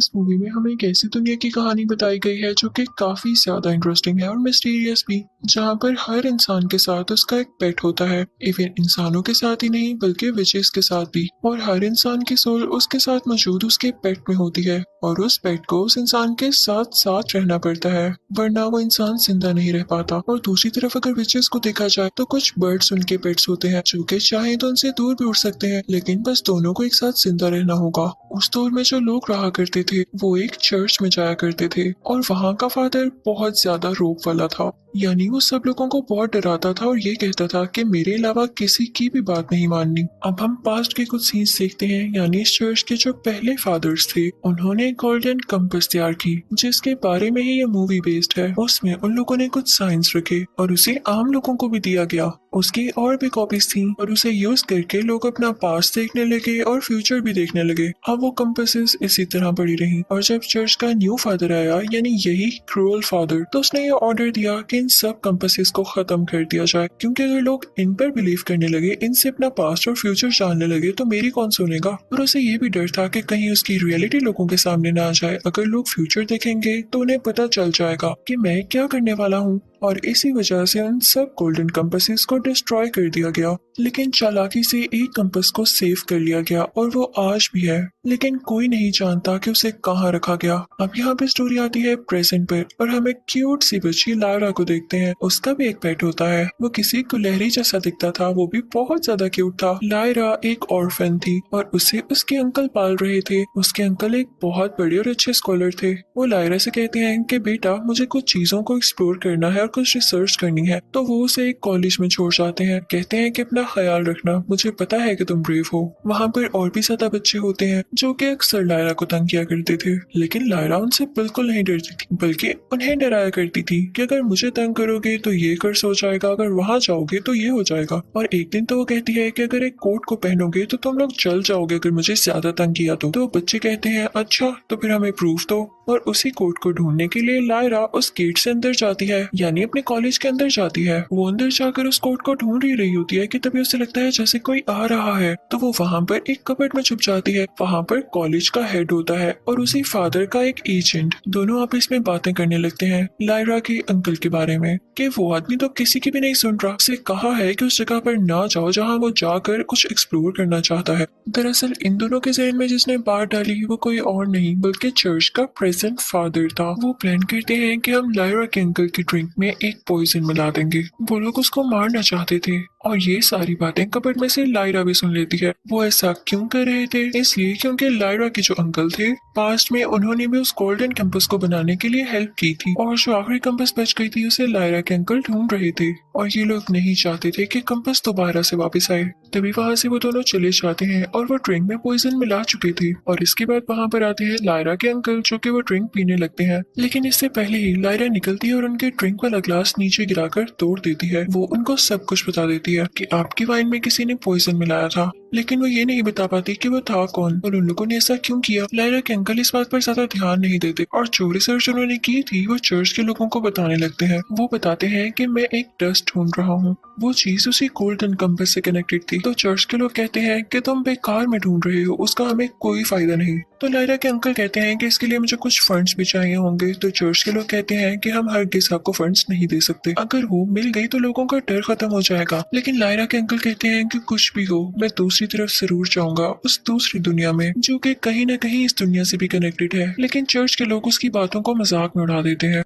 इस मूवी में हमें एक ऐसी दुनिया की कहानी बताई गई है जो कि काफी ज्यादा इंटरेस्टिंग है और मिस्टीरियस भी, जहाँ पर हर इंसान के साथ उसका एक पेट होता है। इवन इंसानों के साथ ही नहीं बल्कि विचेस के साथ भी, और हर इंसान की सोल उसके साथ मौजूद उसके पेट में होती है और उस पेट को उस इंसान के साथ साथ रहना पड़ता है, वरना वो इंसान जिंदा नहीं रह पाता। और दूसरी तरफ अगर विचेस को देखा जाए तो कुछ बर्ड्स उनके पेट्स होते हैं जो कि चाहे तो उनसे दूर भी उड़ सकते हैं, लेकिन बस दोनों को एक साथ जिंदा रहना होगा। उस दौर में जो लोग रहा करते थे वो एक चर्च में जाया करते थे और वहाँ का फादर बहुत ज्यादा रोब वाला था, यानी वो सब लोगों को बहुत डराता था और ये कहता था कि मेरे अलावा किसी की भी बात नहीं माननी। अब हम पास्ट के कुछ सीन्स देखते हैं, यानी इस चर्च के जो पहले फादर्स थे उन्होंने गोल्डन कंपास तैयार की जिसके बारे में ही ये मूवी बेस्ड है। उसमें उन लोगों ने कुछ साइंस रखे और उसे आम लोगों को भी दिया गया। उसकी और भी कॉपीज थी और उसे यूज करके लोग अपना पास्ट देखने लगे और फ्यूचर भी देखने लगे। अब वो कंपासेस इसी तरह पड़ी रही और जब चर्च का न्यू फादर आया, यानी यही क्रूअल फादर, तो उसने ये ऑर्डर दिया कि इन सब कंपासेस को खत्म कर दिया जाए, क्योंकि अगर लोग इन पर बिलीव करने लगे, इनसे अपना पास्ट और फ्यूचर जानने लगे तो मेरी कौन सुनेगा। और उसे ये भी डर था कि कहीं उसकी रियलिटी लोगों के सामने ना आ जाए। अगर लोग फ्यूचर देखेंगे तो उन्हें पता चल जाएगा कि मैं क्या करने वाला हूँ, और इसी वजह से उन सब गोल्डन कंपासेस को डिस्ट्रॉय कर दिया गया। लेकिन चालाकी से एक कंपास को सेव कर लिया गया और वो आज भी है, लेकिन कोई नहीं जानता कि उसे कहाँ रखा गया। अब यहाँ पे स्टोरी आती है प्रेजेंट पर और हम एक क्यूट सी बच्ची लायरा को देखते हैं। उसका भी एक पेट होता है, वो किसी गुलहरी जैसा दिखता था, वो भी बहुत ज्यादा क्यूट था। लायरा एक ऑर्फन थी और उसे उसके अंकल पाल रहे थे। उसके अंकल एक बहुत बड़े और अच्छे स्कॉलर थे। वो लायरा से कहते हैं कि बेटा मुझे कुछ चीजों को एक्सप्लोर करना है और कुछ रिसर्च करनी है, तो वो उसे एक कॉलेज में छोड़ जाते हैं। कहते हैं कि अपना ख्याल रखना, मुझे पता है कि तुम ब्रेव हो। वहाँ पर और भी ज्यादा बच्चे होते हैं जो कि अक्सर लायरा को तंग किया करते थे, लेकिन लायरा उनसे बिल्कुल नहीं डरती थी, बल्कि उन्हें डराया करती थी कि अगर मुझे तंग करोगे तो ये कर्ज हो जाएगा, अगर वहाँ जाओगे तो ये हो जाएगा। और एक दिन तो वो कहती है कि अगर एक कोट को पहनोगे तो तुम लोग जल जाओगे अगर मुझे ज्यादा तंग किया तो बच्चे कहते हैं अच्छा तो फिर हमें प्रूफ दो। और उसी कोट को ढूंढने के लिए लायरा उस गेट से अंदर जाती है, यानी अपने कॉलेज के अंदर जाती है। वो अंदर जाकर उस कोट को ढूंढ ही रही होती है कि तभी उसे लगता है जैसे कोई आ रहा है, तो वो वहाँ पर एक कबर्ड में छुप जाती है। वहाँ पर कॉलेज का हेड होता है और उसी फादर का एक एजेंट। दोनों आपस में बातें करने लगते हैं लायरा के अंकल के बारे में कि वो आदमी तो किसी की भी नहीं सुन रहा, उसे कहा है कि उस जगह पर ना जाओ जहाँ वो जाकर कुछ एक्सप्लोर करना चाहता है। दरअसल इन दोनों के जहन में जिसने बात डाली वो कोई और नहीं बल्कि चर्च का प्रेजेंट फादर था। वो प्लान करते हैं कि हम लायरा के अंकल की ड्रिंक में एक पॉइजन मिला देंगे। वो लोग उसको मारना चाहते थे और ये सारी बातें कबर्ड में से लायरा भी सुन लेती है। वो ऐसा क्यों कर रहे थे? इसलिए क्योंकि लायरा के जो अंकल थे पास्ट में उन्होंने भी उस गोल्डन कंपास को बनाने के लिए हेल्प की थी, और जो आखिरी कंपास बच गई थी उसे लायरा के अंकल ढूंढ रहे थे। और ये लोग नहीं चाहते थे कि कंपास दोबारा से वापस आए। तभी वहाँ से वो दोनों चले जाते हैं और वो ड्रिंक में पॉइजन मिला चुके थे। और इसके बाद वहाँ पर आते हैं लायरा के अंकल जो कि वो ड्रिंक पीने लगते हैं, लेकिन इससे पहले ही लायरा निकलती है और उनके ड्रिंक वाला ग्लास नीचे गिराकर तोड़ देती है। वो उनको सब कुछ बता देती है कि आपकी वाइन में किसी ने पॉइजन मिलाया था, लेकिन वो ये नहीं बता पाती कि वो था कौन और उन लोगों ने ऐसा क्यों किया। लायरा के अंकल इस बात पर ज्यादा ध्यान नहीं देते और जो रिसर्च उन्होंने की थी वो चर्च के लोगों को बताने लगते हैं। वो बताते हैं कि मैं एक डस्ट ढूंढ रहा हूँ, वो चीज उसी गोल्डन कंपास से कनेक्टेड थी। तो चर्च के लोग कहते हैं कि तुम बेकार में ढूंढ रहे हो, उसका हमें कोई फायदा नहीं। तो लायरा के अंकल कहते हैं कि इसके लिए मुझे कुछ फंड्स भी चाहिए होंगे। तो चर्च के लोग कहते हैं कि हम हरगिज़ आपको फंड्स नहीं दे सकते, अगर वो मिल गई तो लोगों का डर खत्म हो जाएगा। लेकिन लायरा के अंकल कहते हैं कि कुछ भी हो मैं दूसरी तरफ जरूर जाऊंगा, उस दूसरी दुनिया में जो कि कहीं न कहीं इस दुनिया से भी कनेक्टेड है। लेकिन चर्च के लोग उसकी बातों को मजाक में उड़ा देते हैं।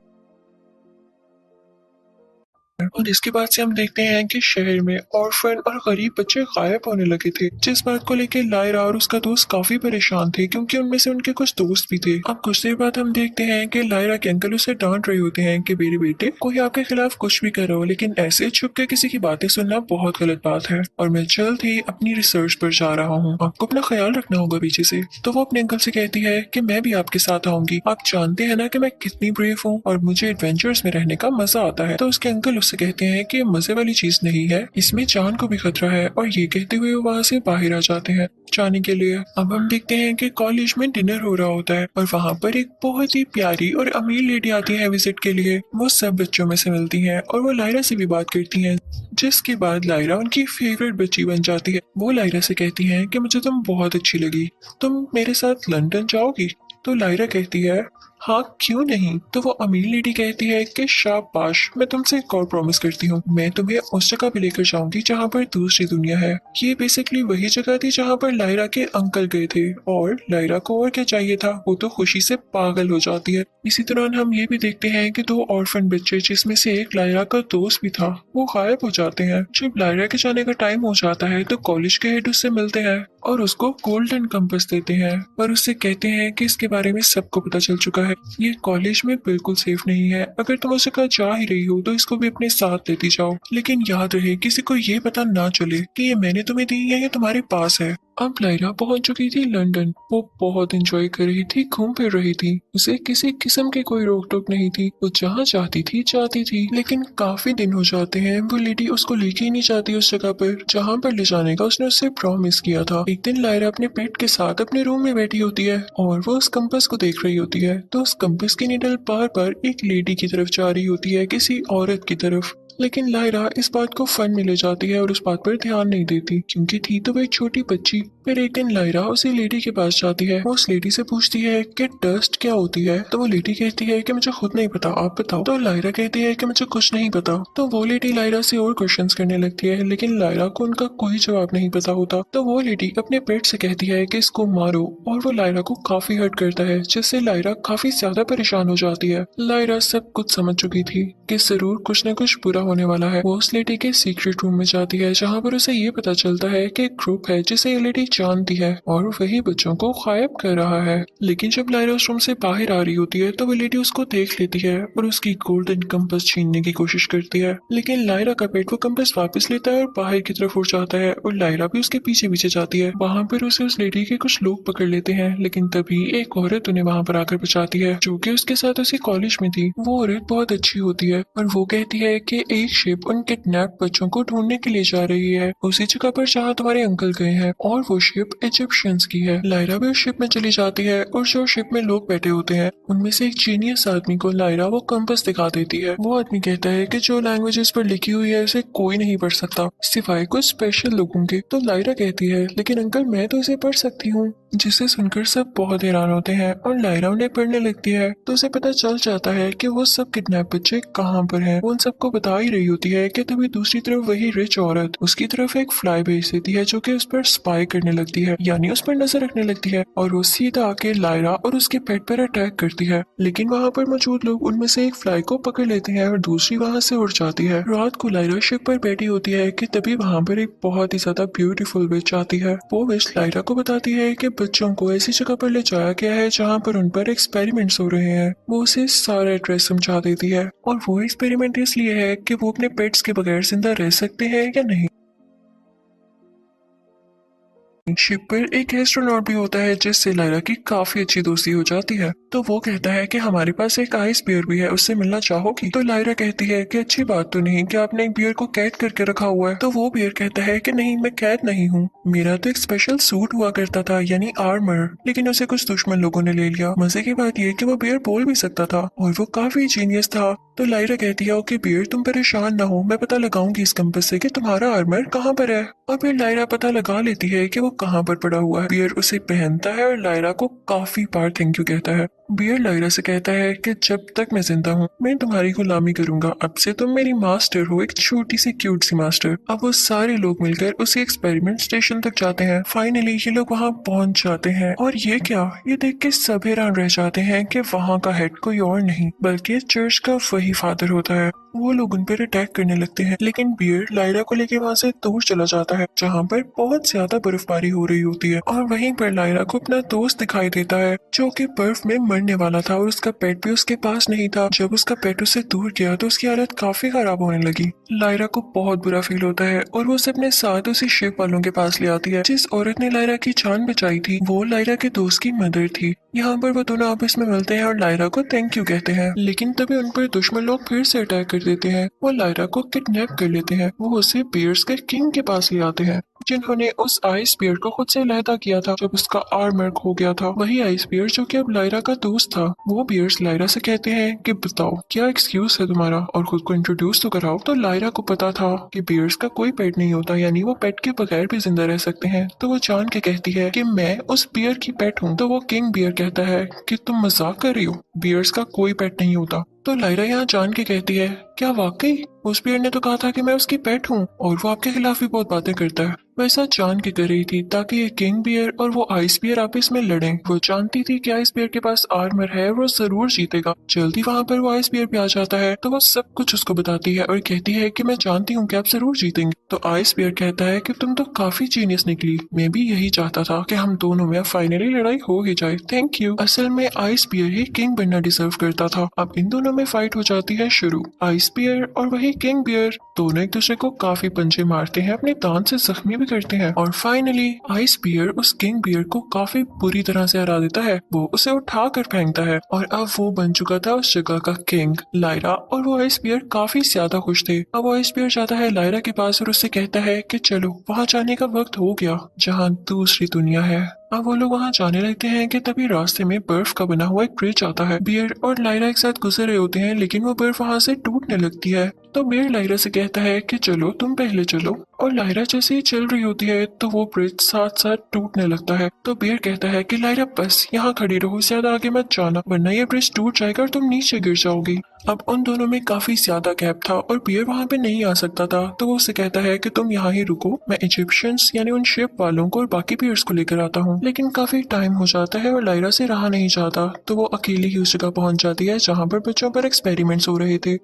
और इसके बाद से हम देखते हैं कि शहर में ऑर्फन और गरीब बच्चे गायब होने लगे थे, जिस बात को लेकर लायरा और उसका दोस्त काफी परेशान थे क्योंकि उनमें से उनके कुछ दोस्त भी थे। अब कुछ देर बाद हम देखते हैं कि लायरा के अंकल उसे डांट रहे होते हैं कि मेरे बेटे कोई आपके खिलाफ कुछ भी कर रहा हो, लेकिन ऐसे छुप के किसी की बातें सुनना बहुत गलत बात है और मैं जल्द ही अपनी रिसर्च पर जा रहा हूँ, आपको अपना ख्याल रखना होगा पीछे से। तो वो अपने अंकल से कहती है कि मैं भी आपके साथ आऊंगी, आप जानते हैं ना कि मैं कितनी ब्रेव हूँ और मुझे एडवेंचर्स में रहने का मजा आता है। तो उसके अंकल उससे कहते हैं कि ये मजे वाली चीज नहीं है, इसमें जान को भी खतरा है, और ये कहते हुए वो वहाँ से बाहर आ जाते हैं जाने के लिए। अब हम देखते हैं कि कॉलेज में डिनर हो रहा होता है और वहाँ पर एक बहुत ही प्यारी और अमीर लेडी आती है विजिट के लिए। वो सब बच्चों में से मिलती है और वो लायरा से भी बात करती है, जिसके बाद लायरा उनकी फेवरेट बच्ची बन जाती है। वो लायरा से कहती है कि मुझे तुम बहुत अच्छी लगी, तुम मेरे साथ लंदन जाओगी? तो लायरा कहती है हाँ क्यों नहीं। तो वो अमीर लेडी कहती है कि शाबाश, मैं तुमसे एक और प्रॉमिस करती हूँ, मैं तुम्हें उस जगह पे लेकर जाऊंगी जहाँ पर दूसरी दुनिया है। ये बेसिकली वही जगह थी जहाँ पर लायरा के अंकल गए थे और लायरा को और क्या चाहिए था, वो तो खुशी से पागल हो जाती है। इसी दौरान हम ये भी देखते हैं कि दो ऑर्फन बच्चे जिसमें से एक लायरा का दोस्त भी था वो गायब हो जाते हैं। जब लायरा के जाने का टाइम हो जाता है तो कॉलेज के हेड उससे मिलते हैं और उसको गोल्डन कंपास देते हैं पर उससे कहते हैं कि इसके बारे में सबको पता चल चुका है, ये कॉलेज में बिल्कुल सेफ नहीं है। अगर तुम उस जगह जा ही रही हो तो इसको भी अपने साथ लेती जाओ, लेकिन याद रहे किसी को ये पता ना चले कि ये मैंने तुम्हें दी है या तुम्हारे पास है। अब लायरा पहुंच चुकी थी लंदन। वो बहुत एंजॉय कर रही थी, घूम फिर रही थी, उसे किसी किस्म की कोई रोक टोक नहीं थी, वो जहाँ चाहती थी जाती थी। लेकिन काफी दिन हो जाते हैं वो लेडी उसको लेके ही नहीं जाती उस जगह पर जहाँ पर ले जाने का उसने उससे प्रॉमिस किया था। एक दिन लायरा अपने पेट के साथ अपने रूम में बैठी होती है और वो उस कंपास को देख रही होती है तो उस कंपास की नीडल बार बार एक लेडी की तरफ जा रही होती है, किसी औरत की तरफ। लेकिन लायरा इस बात को फन में ले जाती है और उस बात पर ध्यान नहीं देती क्योंकि थी तो वह एक छोटी बच्ची। फिर एक दिन लायरा उसी लेडी के पास जाती है, वो उस लेडी से पूछती है कि डस्ट क्या होती है। तो वो लेडी कहती है कि मुझे खुद नहीं पता, आप बताओ। तो लायरा कहती है कि मुझे कुछ नहीं पता। तो वो लेडी लायरा से और क्वेश्चंस करने लगती है लेकिन लायरा को उनका कोई जवाब नहीं पता होता। तो वो लेडी अपने पेट से कहती है कि इसको मारो और वो लायरा को काफी हर्ट करता है जिससे लायरा काफी ज्यादा परेशान हो जाती है। लायरा सब कुछ समझ चुकी थी कि जरूर कुछ न कुछ बुरा होने वाला है। वो उस लेडी के सीक्रेट रूम में जाती है जहाँ पर उसे ये पता चलता है कि एक ग्रुप है जिसे ये लेडी जानती है और वही बच्चों को गायब कर रहा है। लेकिन जब लायरा उस रूम से बाहर आ रही होती है तो वो लेडी उसको देख लेती है और उसकी गोल्डन कंपास छीनने की कोशिश करती है। लेकिन लायरा का पेट वो कंपास वापस लेता है और बाहर की तरफ उड़ जाता है और लायरा भी उसके पीछे पीछे जाती है। वहाँ पर उसे उस लेडी के कुछ लोग पकड़ लेते हैं लेकिन तभी एक औरत उन्हें वहाँ पर आकर बचाती है जो कि उसके साथ उसी कॉलेज में थी। वो औरत बहुत अच्छी होती है और वो कहती है कि एक शिप उन किडनैप बच्चों को ढूंढने के लिए जा रही है उसी जगह पर जहाँ तुम्हारे अंकल गए हैं और वो शिप इजिप्शियंस की है। लायरा भी उस शिप में चली जाती है और जो शिप में लोग बैठे होते हैं उनमें से एक जीनियस आदमी को लायरा वो कंपास दिखा देती है। वो आदमी कहता है कि जो लैंग्वेजेस पर लिखी हुई है उसे कोई नहीं पढ़ सकता सिवाय कुछ स्पेशल लोगों के। तो लायरा कहती है लेकिन अंकल मैं तो इसे पढ़ सकती हूँ, जिसे सुनकर सब बहुत हैरान होते हैं और लायरा उन्हें पढ़ने लगती है तो उसे पता चल जाता है कि वो सब किडनैप बच्चे कहाँ पर हैं। वो उन सबको बता ही रही होती है कि तभी दूसरी तरफ वही रिच औरत उसकी तरफ एक फ्लाई भेज देती है जो कि उस पर स्पाई करने लगती है, यानी उस पर नजर रखने लगती है और वो सीधा आके लायरा और उसके पेट पर अटैक करती है। लेकिन वहाँ पर मौजूद लोग उनमें से एक फ्लाई को पकड़ लेते हैं और दूसरी वहाँ से उड़ जाती है। रात को लायरा शिप पर बैठी होती है कि तभी वहाँ पर एक बहुत ही ज्यादा ब्यूटीफुल विच आती है। वो विच लायरा को बताती है कि बच्चों को ऐसी जगह पर ले जाया गया है जहाँ पर उन पर एक्सपेरिमेंट्स हो रहे हैं। वो उसे सारा एड्रेस समझा देती है और वो एक्सपेरिमेंट इसलिए है कि वो अपने पेट्स के बगैर जिंदा रह सकते हैं या नहीं। शिप पर एक एस्ट्रोनॉट भी होता है जिससे लायरा की काफी अच्छी दोस्ती हो जाती है। तो वो कहता है कि हमारे पास एक आइस बियर भी है, उससे मिलना चाहोगी। तो लायरा कहती है कि अच्छी बात तो नहीं कि आपने एक बियर को कैद करके रखा हुआ है। तो वो बियर कहता है कि नहीं मैं कैद नहीं हूँ, मेरा तो एक स्पेशल सूट हुआ करता था यानी आर्मर, लेकिन उसे कुछ दुश्मन लोगों ने ले लिया। मजे की बात यह कि वो बियर बोल भी सकता था और वो काफी जीनियस था। तो लायरा कहती है ओके बियर तुम परेशान ना हो, मैं पता लगाऊंगी इस कंपास से कि तुम्हारा आर्मर कहाँ पर है। और फिर लायरा पता लगा लेती है कि वो कहाँ पर पड़ा हुआ है। बियर उसे पहनता है और लायरा को काफी बार थैंक यू कहता है। बियर लायरा से कहता है कि जब तक मैं जिंदा हूँ मैं तुम्हारी गुलामी करूंगा, अब से तुम मेरी मास्टर हो, एक छोटी सी क्यूट सी मास्टर। अब वो सारे लोग मिलकर उसी एक्सपेरिमेंट स्टेशन तक जाते हैं। फाइनली ये लोग वहाँ पहुंच जाते हैं और ये क्या, ये देख के सब हैरान रह जाते हैं कि वहाँ का हेड कोई और नहीं बल्कि चर्च का वही फादर होता है। वो लोग उन पर अटैक करने लगते हैं लेकिन बियर लायरा को लेके वहाँ से दूर चला जाता है जहाँ पर बहुत ज्यादा बर्फबारी हो रही होती है और वहीं पर लायरा को अपना दोस्त दिखाई देता है जो कि बर्फ में मरने वाला था और उसका पेट भी उसके पास नहीं था। जब उसका पेट उससे दूर गया तो उसकी हालत काफी खराब होने लगी। लायरा को बहुत बुरा फील होता है और वो उसे अपने साथ उसी शिप वालों के पास ले आती है। जिस औरत ने लायरा की जान बचाई थी वो लायरा के दोस्त की मदर थी। यहाँ पर वो दोनों आपस में मिलते हैं और लायरा को थैंक यू कहते हैं लेकिन तभी उन पर दुश्मन लोग फिर से अटैक कर देते हैं। वो लायरा को किडनैप कर लेते हैं। वो उसे बियर्स के किंग के पास ले आते हैं, जिन्होंने उस आइस बियर को खुद से लैदा किया था जब उसका आर्मर खो गया था। वही आइस बियर जो कि अब लायरा का दोस्त था। वो बियर्स लायरा से कहते हैं कि बताओ क्या एक्सक्यूज है तुम्हारा और खुद को इंट्रोड्यूस तो कराओ। तो लायरा को पता था कि बियर्स का कोई पेट नहीं होता, यानी वो पेट के बगैर भी जिंदा रह सकते हैं। तो वो जान के कहती है कि मैं उस बियर की पेट हूँ। तो वो किंग बियर कहता है कि तुम मजाक कर रही हो, बियर्स का कोई पेट नहीं होता। तो लायरा यहाँ जान के कहती है क्या वाकई उस बियर ने तो कहा था कि मैं उसकी पेट हूँ और वो आपके खिलाफ भी बहुत बातें करता है। वैसा जान के कर रही थी ताकि ये किंग बियर और वो आइस बियर आपस में लड़ें। वो जानती थी कि आइस बियर के पास आर्मर है और वो जरूर जीतेगा। जल्दी वहाँ पर वो आइस बियर भी आ जाता है तो वो सब कुछ उसको बताती है और कहती है कि मैं जानती हूँ कि आप जरूर जीतेंगे। तो आइस बियर कहता है कि तुम तो काफी जीनियस निकली, मैं भी यही चाहता था कि हम दोनों में फाइनली लड़ाई हो ही जाए, थैंक यू। असल में आइस बियर ही किंग बनना डिजर्व करता था। अब इन दोनों में फाइट हो जाती है शुरू। आइस बियर और वही किंग बियर दोनों एक दूसरे को काफी पंचे मारते हैं, अपने दांत से जख्मी भी करते हैं और फाइनली आइस बियर उस किंग बियर को काफी बुरी तरह से हरा देता है। वो उसे उठा कर फेंकता है और अब वो बन चुका था उस जगह का किंग। लायरा और वो आइस बियर काफी ज्यादा खुश थे। अब वो आइस बियर जाता है लायरा के पास और उससे कहता है कि चलो वहाँ जाने का वक्त हो गया जहाँ दूसरी दुनिया है। अब वो लोग वहाँ जाने लगते हैं कि तभी रास्ते में बर्फ का बना हुआ एक ब्रिज आता है। बियर और लायरा एक साथ गुजर रहे होते हैं लेकिन वो बर्फ वहाँ से टूटने लगती है। तो बियर लायरा से कहता है कि चलो तुम पहले चलो, और लायरा जैसे ही चल रही होती है तो वो ब्रिज साथ साथ टूटने लगता है। तो बियर कहता है कि लायरा बस यहाँ खड़ी रहो, ज्यादा आगे मत जाना वरना ये ब्रिज टूट जाएगा और तुम नीचे गिर जाओगी। अब उन दोनों में काफी ज्यादा गैप था और बियर वहाँ पे नहीं आ सकता था। तो वो उसे कहता है कि तुम यहाँ ही रुको, मैं इजिप्शियंस यानी उन शिप वालों को और बाकी बियर्स को लेकर आता हूँ। लेकिन काफी टाइम हो जाता है और लायरा से रहा नहीं जाता तो वो अकेली ही उस जगह पहुंच जाती है जहाँ पर बच्चों पर एक्सपेरिमेंट्स हो रहे थे।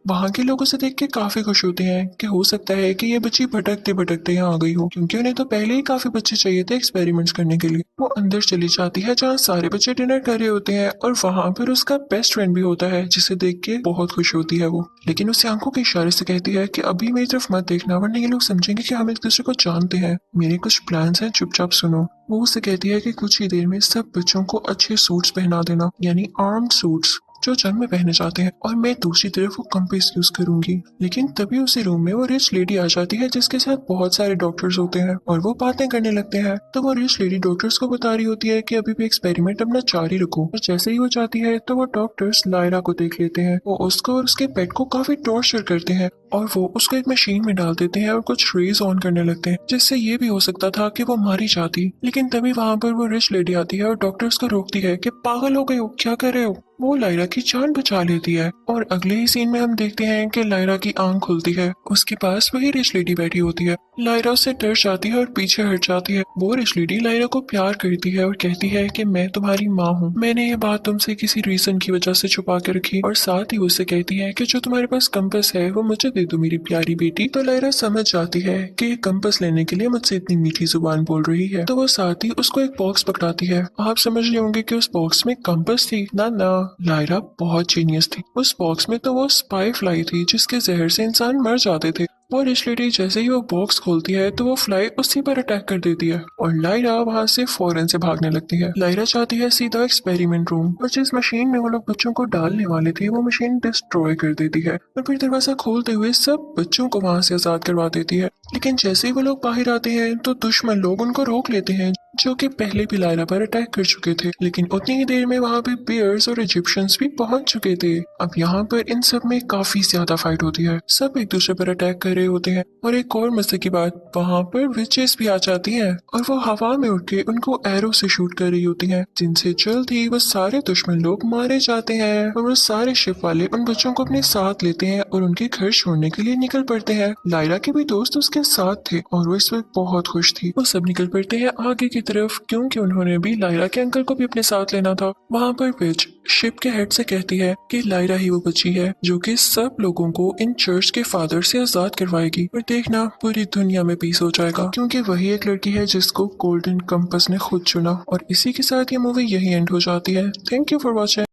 वहाँ के लोग उसे देख के काफी खुश होते हैं कि हो सकता है कि ये बच्ची भटकते भटकते यहाँ आ गई हो, क्योंकि उन्हें तो पहले ही काफी बच्चे चाहिए थे एक्सपेरिमेंट्स करने के लिए। वो अंदर चली जाती है जहाँ सारे बच्चे डिनर कर रहे होते हैं और वहाँ पर उसका बेस्ट फ्रेंड भी होता है जिसे देख के बहुत खुश होती है वो, लेकिन उसे आंखों के इशारे से कहती है कि अभी मेरी तरफ मत देखना वरना ये लोग समझेंगे कि हम एक दूसरे को जानते हैं, मेरे कुछ प्लान्स हैं, चुपचाप सुनो। वो उसे कहती है कि कुछ ही देर में सब बच्चों को अच्छे सूट्स पहना देना, यानी आर्म्ड सूट्स जो जंग में पहने जाते हैं, और मैं दूसरी तरफ वो कंपास यूज करूंगी। लेकिन तभी उसी रूम में वो रिच लेडी आ जाती है जिसके साथ बहुत सारे डॉक्टर्स होते हैं और वो बातें करने लगते हैं। तो वो रिच लेडी डॉक्टर्स को बता रही होती है कि अभी भी एक्सपेरिमेंट अपना जारी रखो, और जैसे ही वो जाती है तो वो डॉक्टर्स लायरा को देख लेते हैं। वो उसको और उसके पेट को काफी टॉर्चर करते हैं और वो उसको एक मशीन में डाल देते हैं और कुछ रेज ऑन करने लगते हैं, जिससे ये भी हो सकता था कि वो मारी जाती। लेकिन तभी वहाँ पर वो रिच लेडी आती है और डॉक्टर्स को रोकती है कि पागल हो गए हो, क्या कर रहे हो। वो लायरा की जान बचा लेती है और अगले ही सीन में हम देखते हैं कि लायरा की आंख खुलती है, उसके पास वही रिच लेडी बैठी होती है। लायरा उससे डर जाती है और पीछे हट जाती है। वो रिच लेडी लायरा को प्यार करती है और कहती है कि मैं तुम्हारी माँ हूँ, मैंने ये बात तुमसे किसी रीजन की वजह से छुपा के रखी, और साथ ही उससे कहती है कि जो तुम्हारे पास कंपास है वो मुझे दे दो मेरी प्यारी बेटी। तो लायरा समझ जाती है कि कंपास लेने के लिए मुझसे इतनी मीठी जुबान बोल रही है, तो वो साथ ही उसको एक बॉक्स पकड़ाती है। आप समझ रहे होंगे कि उस बॉक्स में कंपास थी, ना ना, लायरा बहुत जीनियस थी। उस बॉक्स में तो वो स्पाई फ्लाई थी जिसके जहर से इंसान मर जाते थे। वो रिच लेडी जैसे ही वो बॉक्स खोलती है तो वो फ्लाई उसी पर अटैक कर देती है और लायरा वहाँ से फौरन से भागने लगती है। लायरा चाहती है सीधा एक्सपेरिमेंट रूम, और जिस मशीन में वो लोग बच्चों को डालने वाले थे वो मशीन डिस्ट्रॉय कर देती है और फिर दरवाजा खोलते हुए सब बच्चों को वहाँ से आजाद करवा देती है। लेकिन जैसे ही वो लोग बाहर आते हैं तो दुश्मन लोग उनको रोक लेते हैं जो कि पहले भी लायरा पर अटैक कर चुके थे। लेकिन उतनी ही देर में वहाँ पे बियर्स और इजिप्शियंस भी पहुंच चुके थे। अब यहाँ पर इन सब में काफी ज्यादा फाइट होती है, सब एक दूसरे पर अटैक कर रहे होते हैं। और एक और मजे की बात, वहाँ पर विचेस भी आ जाती हैं और वो हवा में उठ के उनको एरो से शूट कर रही होती हैं, जिनसे जल्द ही वो सारे दुश्मन लोग मारे जाते हैं। और वो सारे शिप वाले उन बच्चों को अपने साथ लेते हैं और उनके घर छोड़ने के लिए निकल पड़ते हैं। लायरा के भी दोस्त उसके साथ थे और वो इस वक्त बहुत खुश थी। वो सब निकल पड़ते हैं आगे की तरफ, क्योंकि उन्होंने भी लायरा के अंकल को भी अपने साथ लेना था। वहाँ पर विच शिप के हेड से कहती है कि लायरा ही वो बच्ची है जो कि सब लोगों को इन चर्च के फादर से आजाद करवाएगी, और देखना पूरी दुनिया में पीस हो जाएगा, क्योंकि वही एक लड़की है जिसको गोल्डन कंपास ने खुद चुना। और इसी के साथ ये मूवी यही एंड हो जाती है। Thank you for watching.